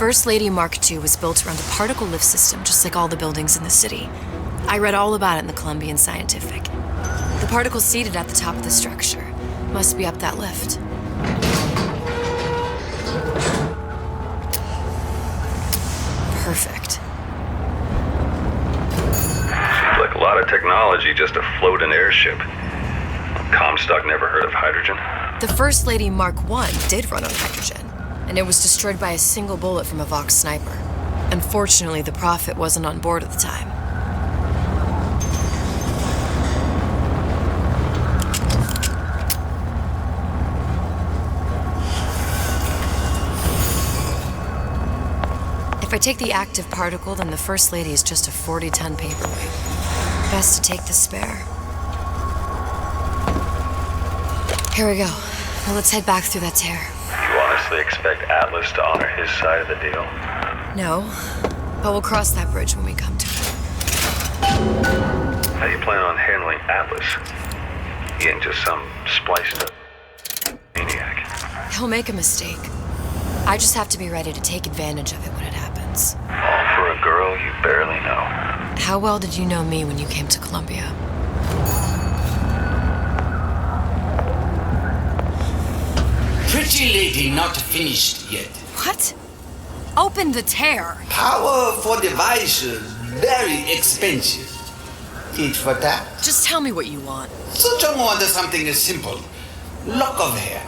First Lady Mark II was built around a particle lift system, just like all the buildings in the city. I read all about it in the Columbian Scientific. The particles seated at the top of the structure must be up that lift. Perfect. Seems like a lot of technology just to float an airship. Comstock never heard of hydrogen. The First Lady Mark I did run on hydrogen, and it was destroyed by a single bullet from a Vox sniper. Unfortunately, the Prophet wasn't on board at the time. If I take the active particle, then the First Lady is just a 40-ton paperweight. Best to take the spare. Here we go. Now let's head back through that tear. You honestly expect Atlas to honor his side of the deal? No, but we'll cross that bridge when we come to it. How do you plan on handling Atlas? He ain't just some spliced up maniac. He'll make a mistake. I just have to be ready to take advantage of it when it happens. All for a girl you barely know. How well did you know me when you came to Columbia? Pretty lady not finished yet. What? Open the tear. Power for device, very expensive. Eat for that. Just tell me what you want. Such a wonder something is simple. Lock of hair.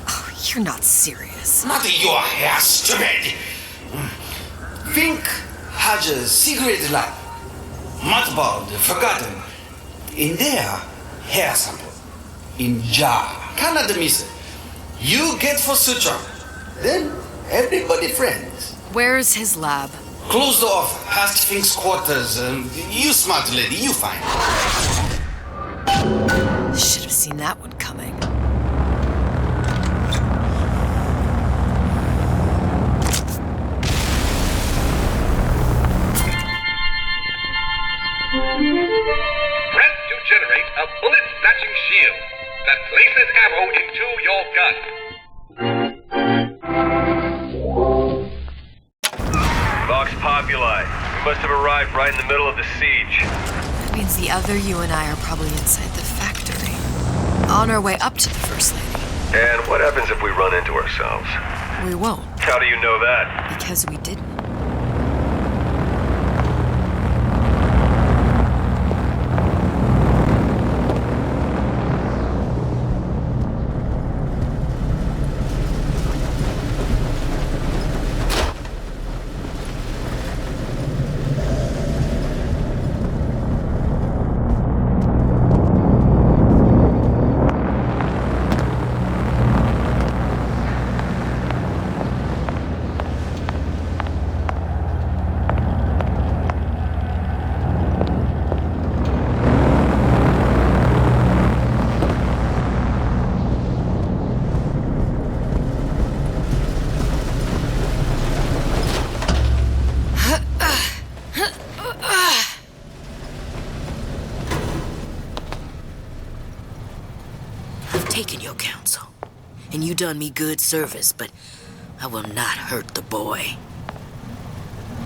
Oh, you're not serious. Not your hair, stupid. Think has a secret lab. Mothballed, forgotten. In there, hair sample. In jar. Cannot miss it. You get for suture. Then everybody friends. Where's his lab? Closed off, past Fink's quarters. You smart lady, you find. Should have seen that one coming. Press to generate a bullet-snatching shield that places ammo into your gun. Vox Populi. We must have arrived right in the middle of the siege. That means the other you and I are probably inside the factory. On our way up to the First Lady. And what happens if we run into ourselves? We won't, How do you know that? because we didn't. Taken your counsel, and you done me good service, but I will not hurt the boy.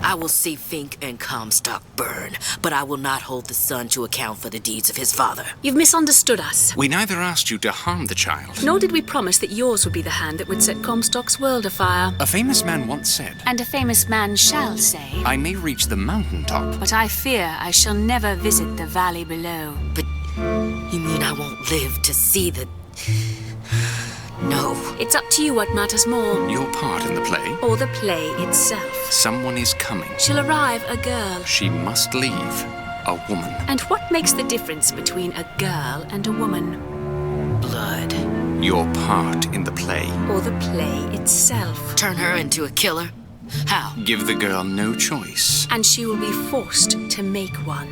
I will see Fink and Comstock burn, but I will not hold the son to account for the deeds of his father. You've misunderstood us. We neither asked you to harm the child. Nor did we promise that yours would be the hand that would set Comstock's world afire. A famous man once said, And a famous man shall say, I may reach the mountaintop. but I fear I shall never visit the valley below. But you mean I won't live to see the... No. It's up to you what matters more. Your part in the play? Or the play itself. Someone is coming. She'll arrive a girl. She must leave. A woman. And what makes the difference between a girl and a woman? Blood. Your part in the play. Or the play itself. Turn her into a killer? How? Give the girl no choice. And she will be forced to make one.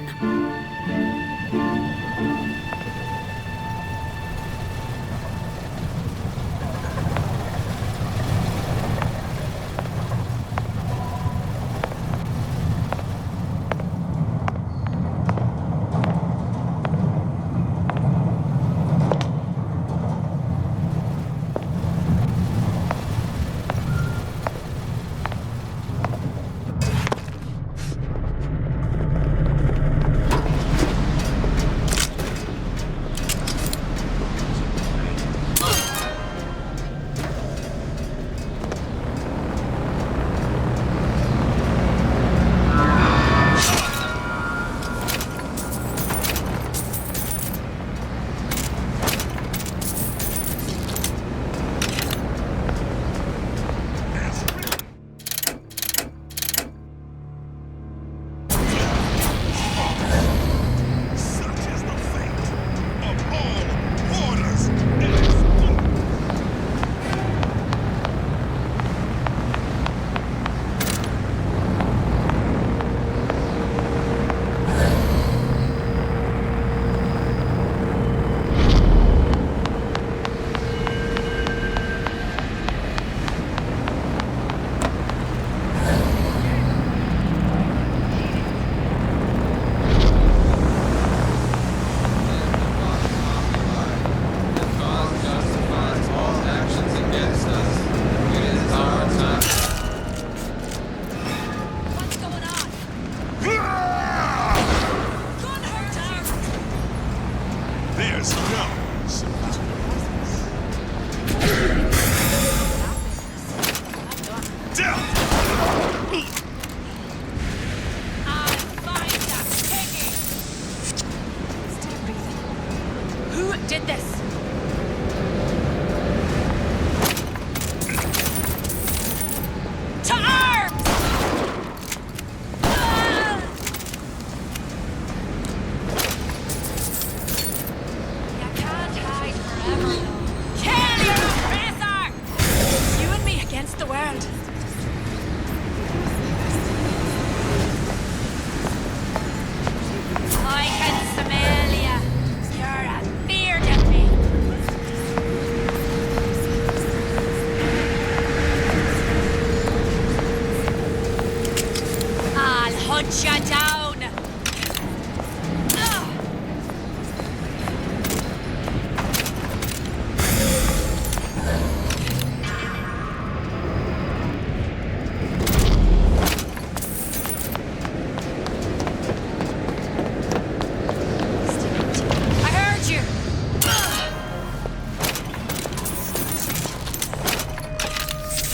hunt ya down!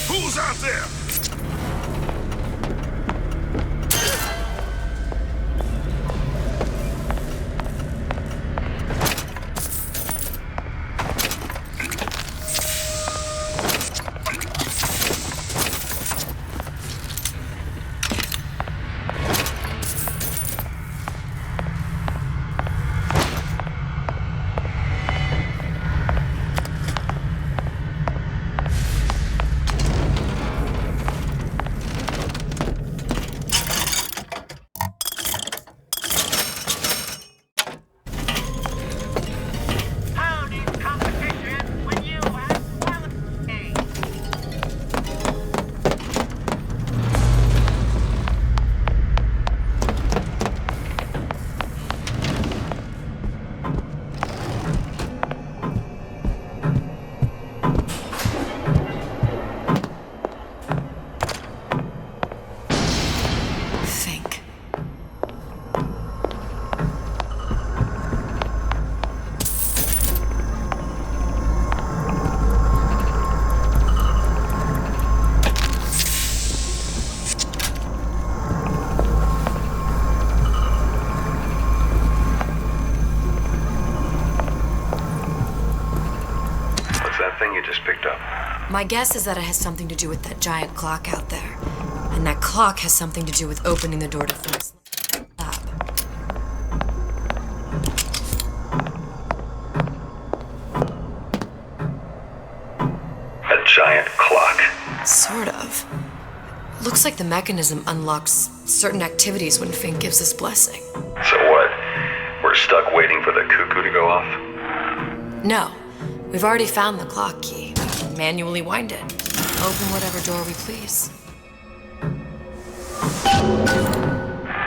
Who's out there? My guess is that it has something to do with that giant clock out there. And that clock has something to do with opening the door to Fink's lab. A giant clock. Sort of. Looks like the mechanism unlocks certain activities when Fink gives his blessing. So what? We're stuck waiting for the cuckoo to go off? No. We've already found the clock key. Manually wind it. Open whatever door we please.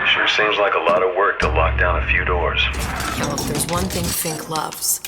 Sure seems like a lot of work to lock down a few doors. Yeah, well, if there's one thing Fink loves,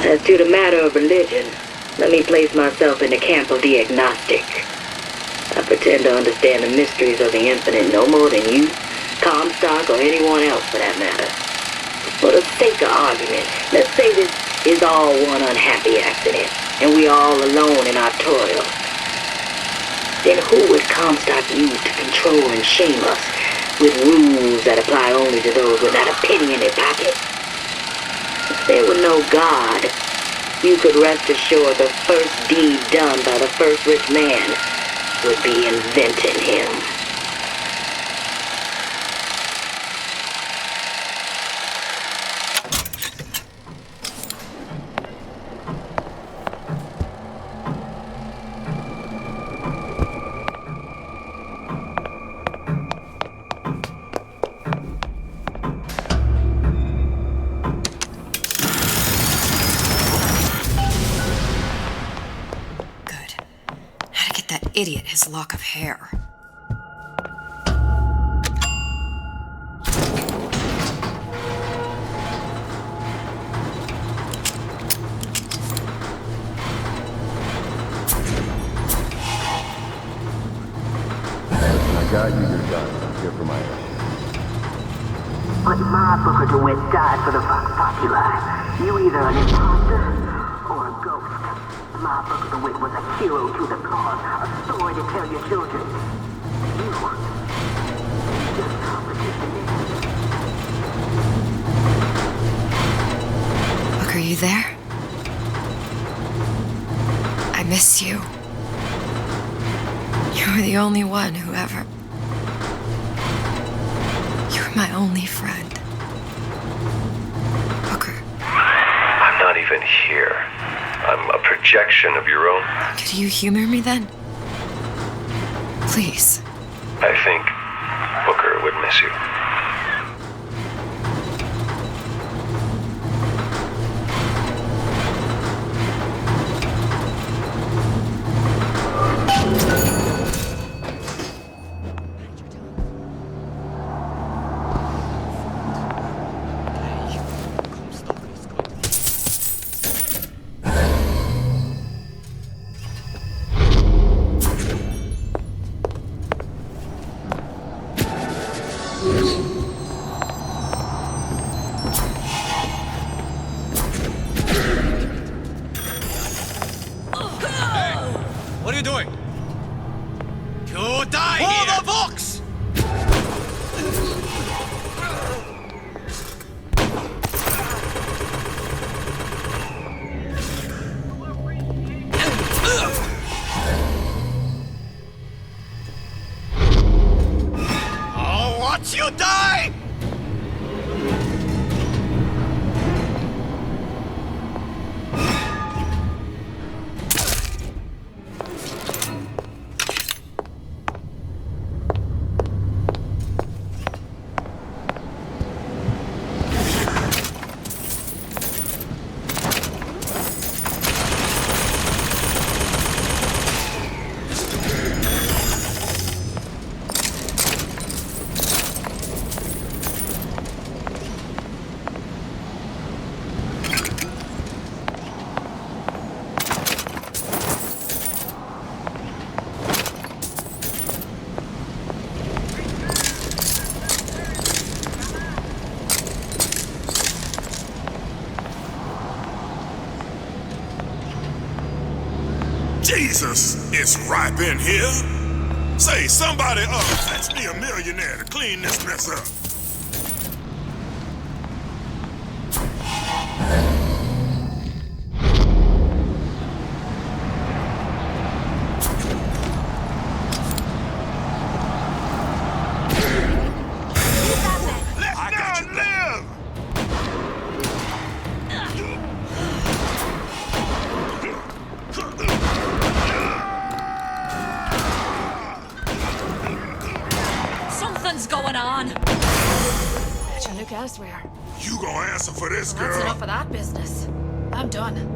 As to the matter of religion, let me place myself in the camp of the agnostic. I pretend to understand the mysteries of the infinite no more than you, Comstock, or anyone else for that matter. For the sake of argument, let's say this is all one unhappy accident, and we are all alone in our toil. Then who would Comstock use to control and shame us with rules that apply only to those with not a penny in their pocket? If there were no God, you could rest assured the first deed done by the first rich man would be inventing him. idiot his lock of hair. got you your gun. Here for my answer. But my Booker DeWitt died for the Vox Populi. You either an imposter or a ghost. My Booker DeWitt was a hero to the cause, a story to tell your children. You just complicated it. Look, are you there? I miss you. You were the only one who ever... You were my only friend. Booker. I'm not even here. I'm a projection of your own. Could you humor me then? Please. I think Booker would miss you. What are you doing? You die here! For the Vox! I'll watch you die! Jesus, it's ripe in here. Say, somebody fetch me a millionaire to clean this mess up. Elsewhere. You gonna answer for this, girl? That's enough of that business. I'm done.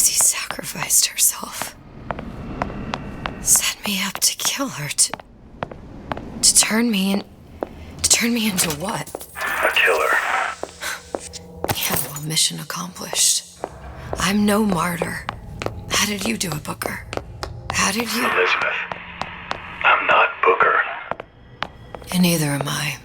Daisy sacrificed herself. Set me up to kill her, to turn me into what? A killer. Yeah, well, mission accomplished. I'm no martyr. How did you do it, Booker? How did you... Elizabeth, I'm not Booker. And neither am I.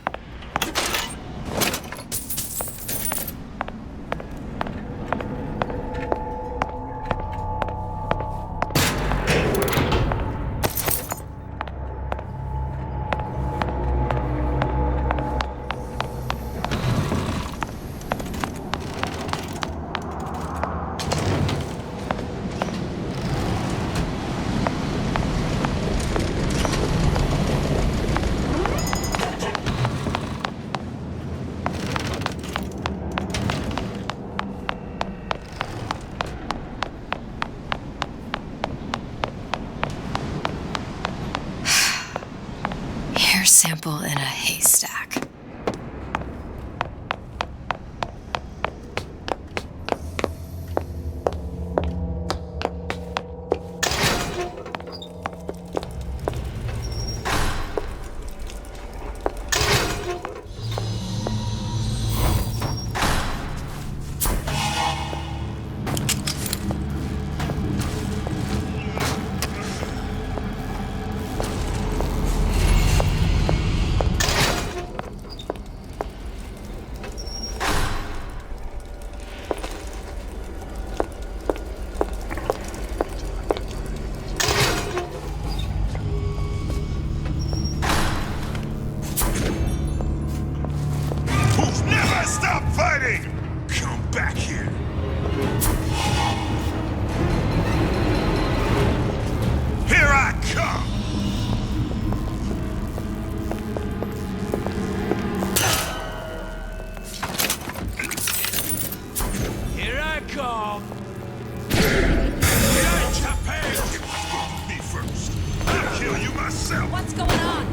Sample in a haystack. What's going on?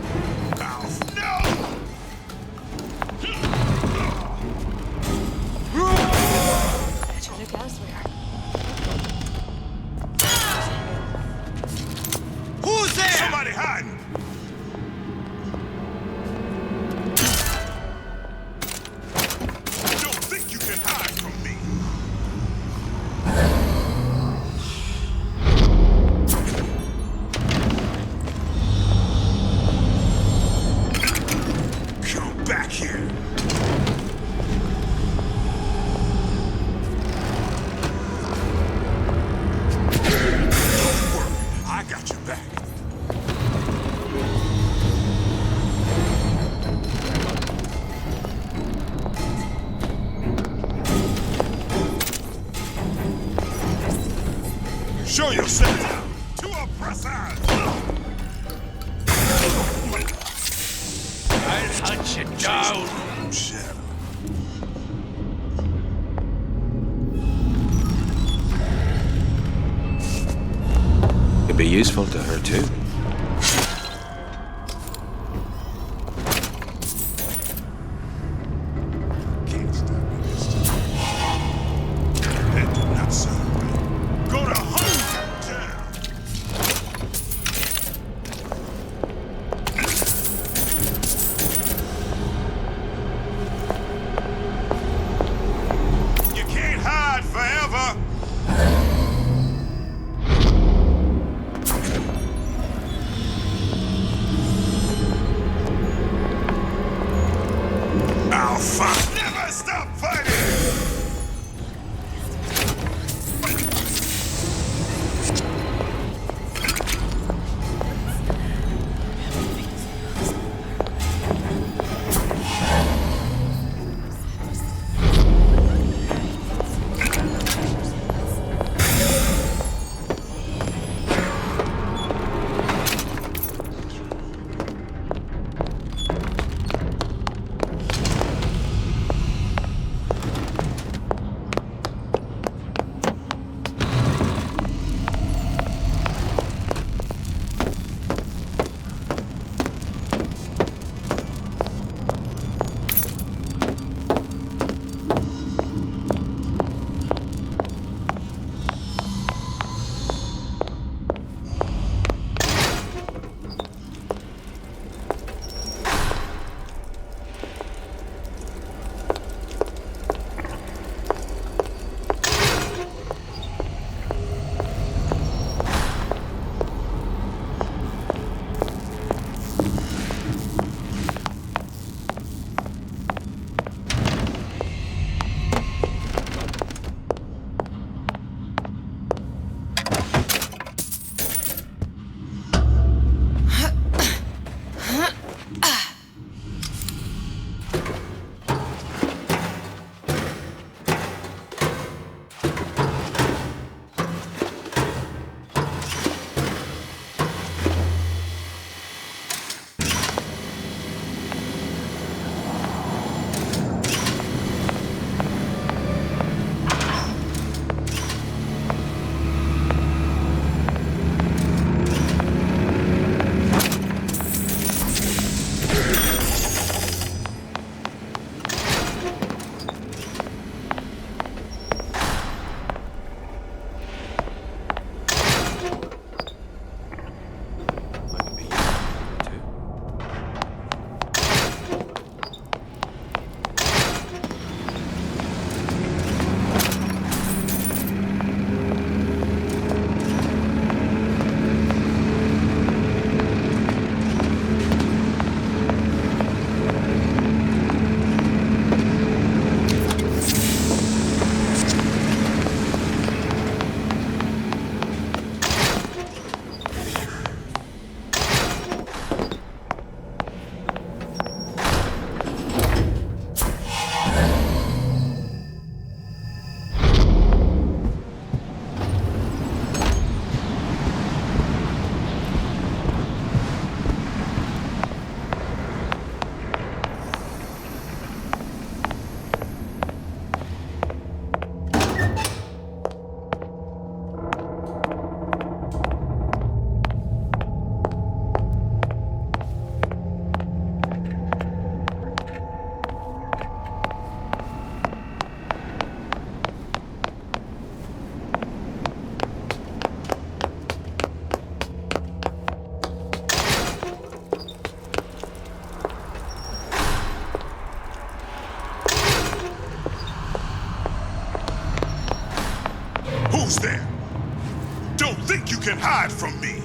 I should look elsewhere. Who's there? Somebody hiding! Don't think you can hide from me! Come back here! Don't worry, I got your back. Show yourself to oppressors! I'll hunt you down. Shadow. Could be useful to her too. Can't stop me this time. That did not sound right. Go to hometown! You can't hide forever! can hide from me.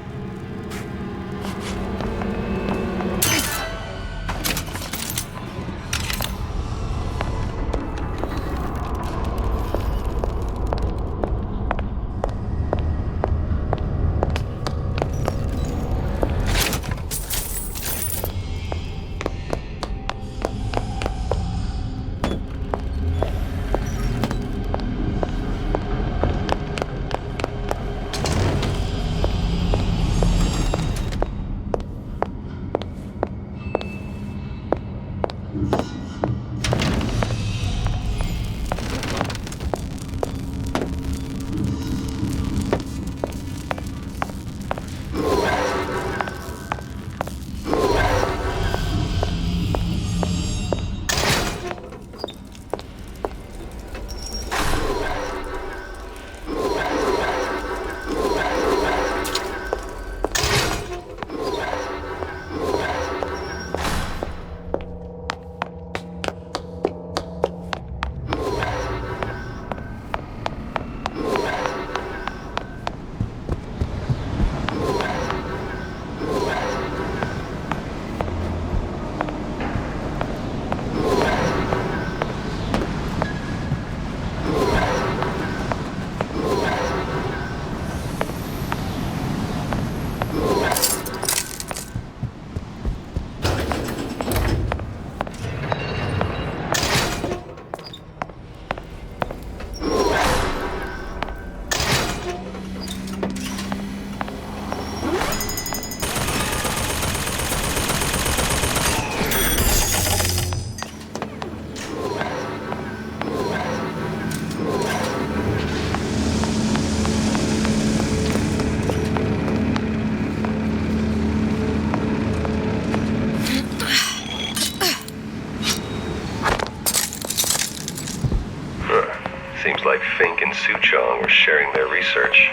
Seems like Fink and Suchong were sharing their research.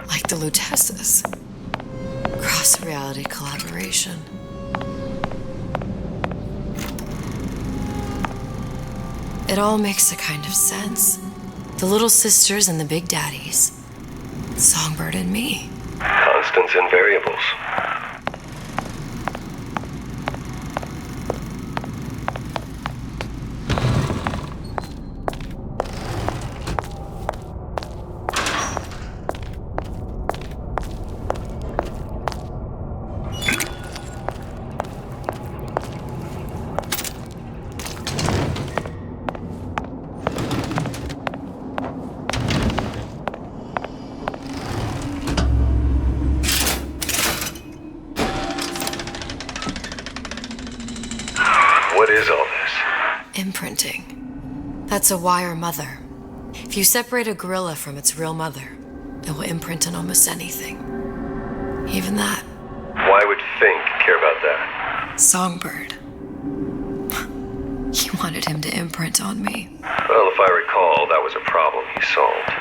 Like the Lutesses. Cross-reality collaboration. It all makes a kind of sense. The little sisters and the big daddies. Songbird and me. Constants and variables. What is all this? Imprinting. That's a wire mother. If you separate a gorilla from its real mother, it will imprint on almost anything. Even that. Why would Fink care about that? Songbird. He wanted him to imprint on me. Well, if I recall, that was a problem he solved.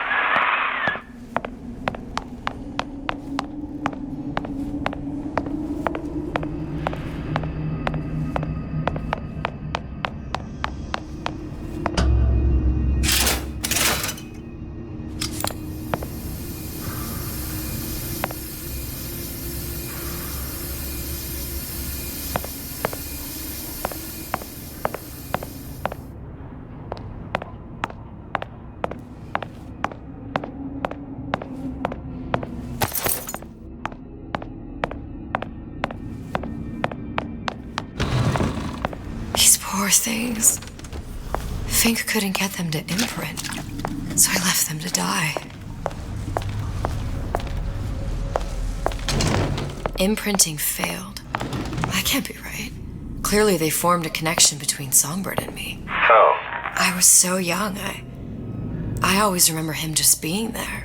Poor things. Fink couldn't get them to imprint, so I left them to die. Imprinting failed. That can't be right. Clearly they formed a connection between Songbird and me. How? I was so young, I always remember him just being there.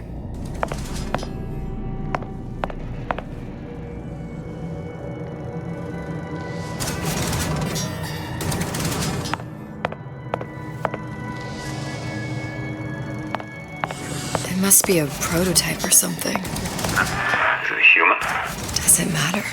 Must be a prototype or something. Is it a human? Does it matter?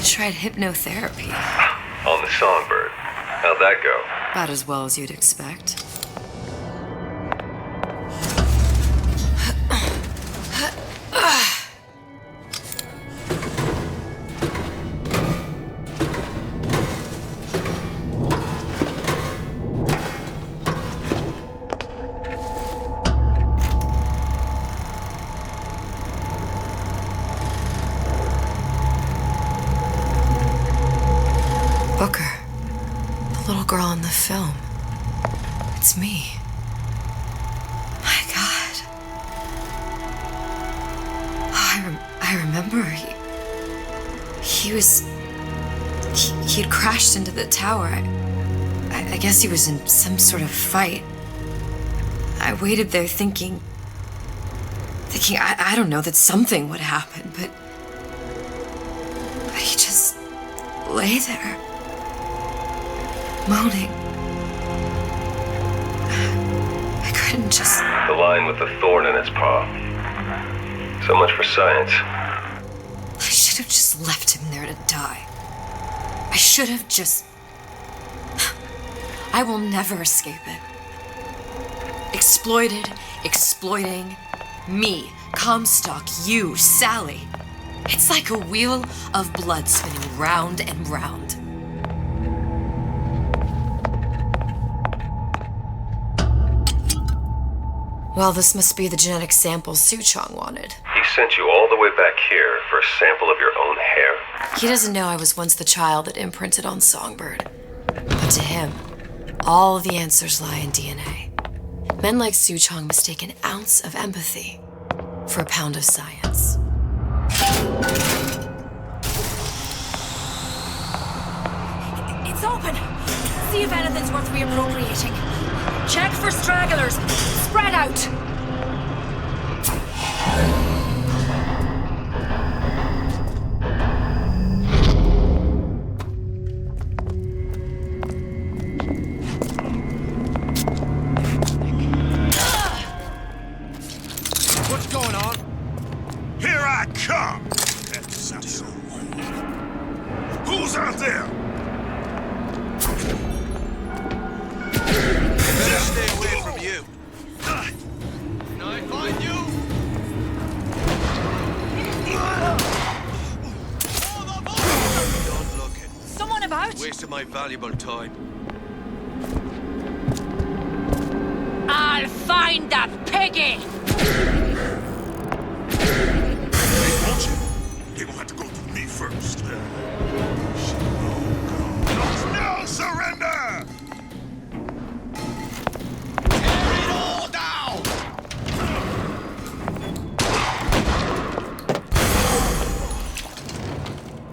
tried hypnotherapy. On the Songbird. How'd that go? About as well as you'd expect. Booker, the little girl in the film. It's me. My God. I remember he'd crashed into the tower. I guess he was in some sort of fight. I waited there thinking I don't know, that something would happen, but he just lay there. Moaning. I couldn't just... The lion with the thorn in its paw. So much for science. I should have just left him there to die. I should have just... I will never escape it. Exploited, exploiting, me, Comstock, you, Sally. It's like a wheel of blood spinning round and round. Well, this must be the genetic sample Suchong wanted. He sent you all the way back here for a sample of your own hair? He doesn't know I was once the child that imprinted on Songbird. But to him, all of the answers lie in DNA. Men like Suchong mistake an ounce of empathy for a pound of science. It's open. See if anything's worth reappropriating. Check for stragglers. Spread out. What's going on? Here I come! Who's out there? Better stay away from you. Can I find you? Don't look it. Someone about? Wasting my valuable time. I'll find that piggy! They want you. They're gonna have to go through me first. No surrender! Tear it all down!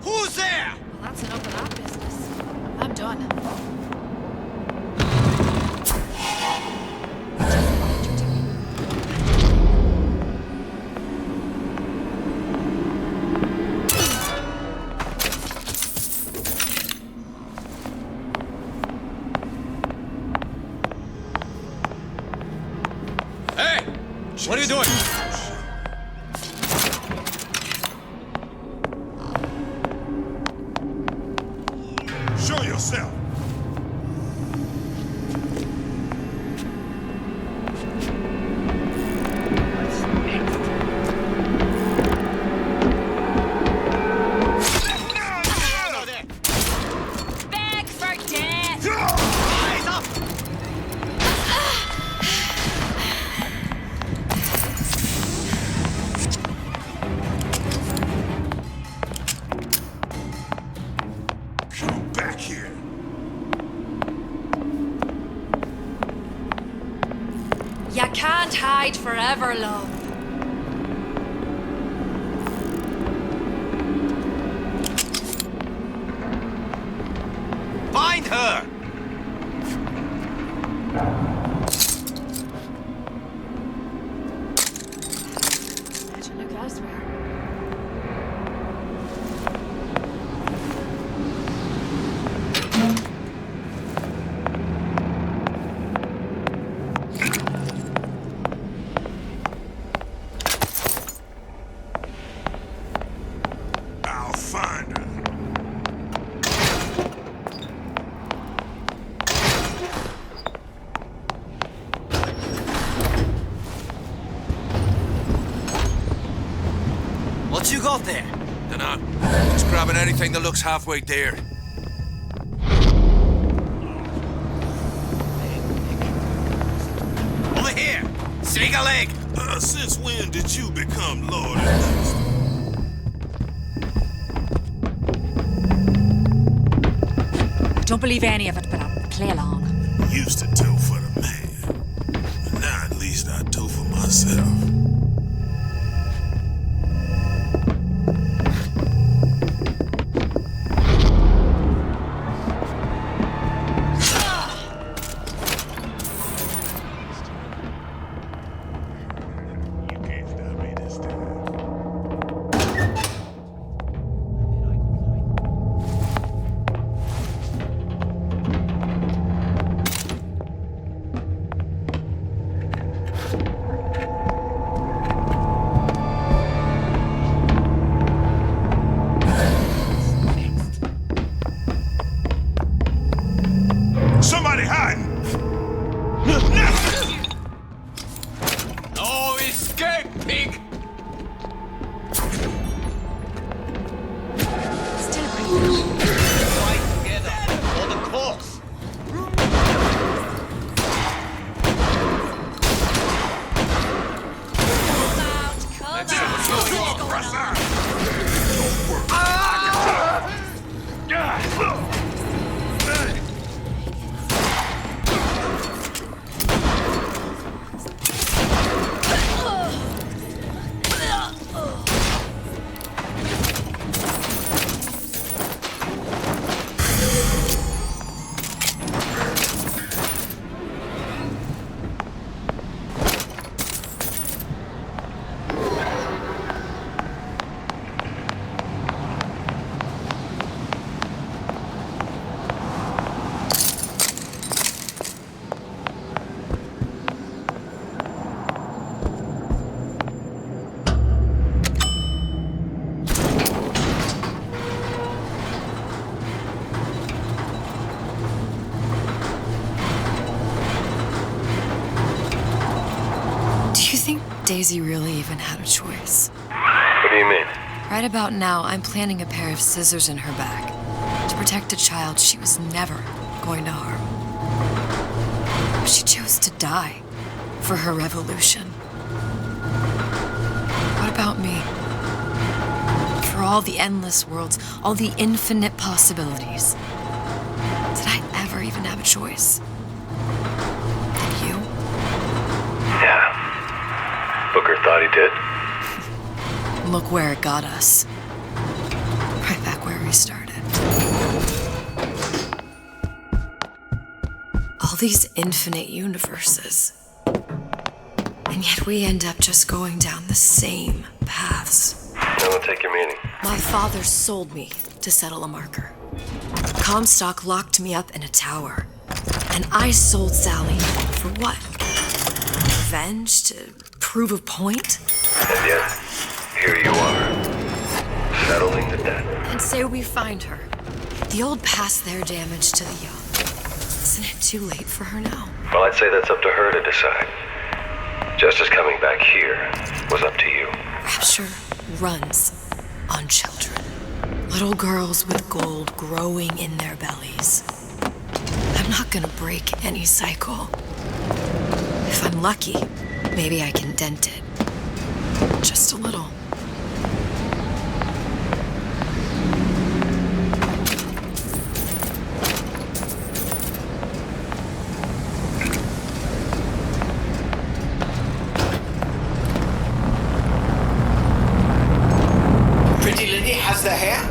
Who's there? Well, that's enough of that business. I'm done. Hey! What are you doing? Show yourself. Beg for death! Eyes up! Come back here. You can't hide forever, love. Find her! Better look elsewhere. I'll find her. What you got there? Dunno. Just grabbing anything that looks halfway there. Over here! Snake a leg! Since when did you become Lord and Master? Don't believe any of it, but I'll play along. Used to do for the man. But now at least I do for myself. Somebody hiding! No escape, pig! Still breathing. Fight together for the cause! Daisy really even had a choice. What do you mean? Right about now, I'm planting a pair of scissors in her back to protect a child she was never going to harm. But she chose to die for her revolution. What about me? For all the endless worlds, all the infinite possibilities. Did I ever even have a choice? Did you? Yeah. Booker thought he did. Look where it got us. Right back where we started. All these infinite universes. And yet we end up just going down the same paths. I'll take your meaning. My father sold me to settle a marker. Comstock locked me up in a tower. And I sold Sally for what? Revenge? To prove a point? And yet, here you are, settling the debt. And say we find her. The old past their damage to the young. Isn't it too late for her now? Well, I'd say that's up to her to decide. Justice coming back here was up to you. Rapture runs on children. Little girls with gold growing in their bellies. I'm not gonna break any cycle. If I'm lucky, maybe I can dent it. Just a little. Pretty lady has the hair?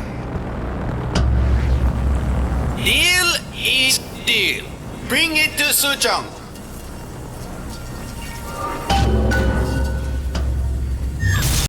Deal is deal. Bring it to Suchong.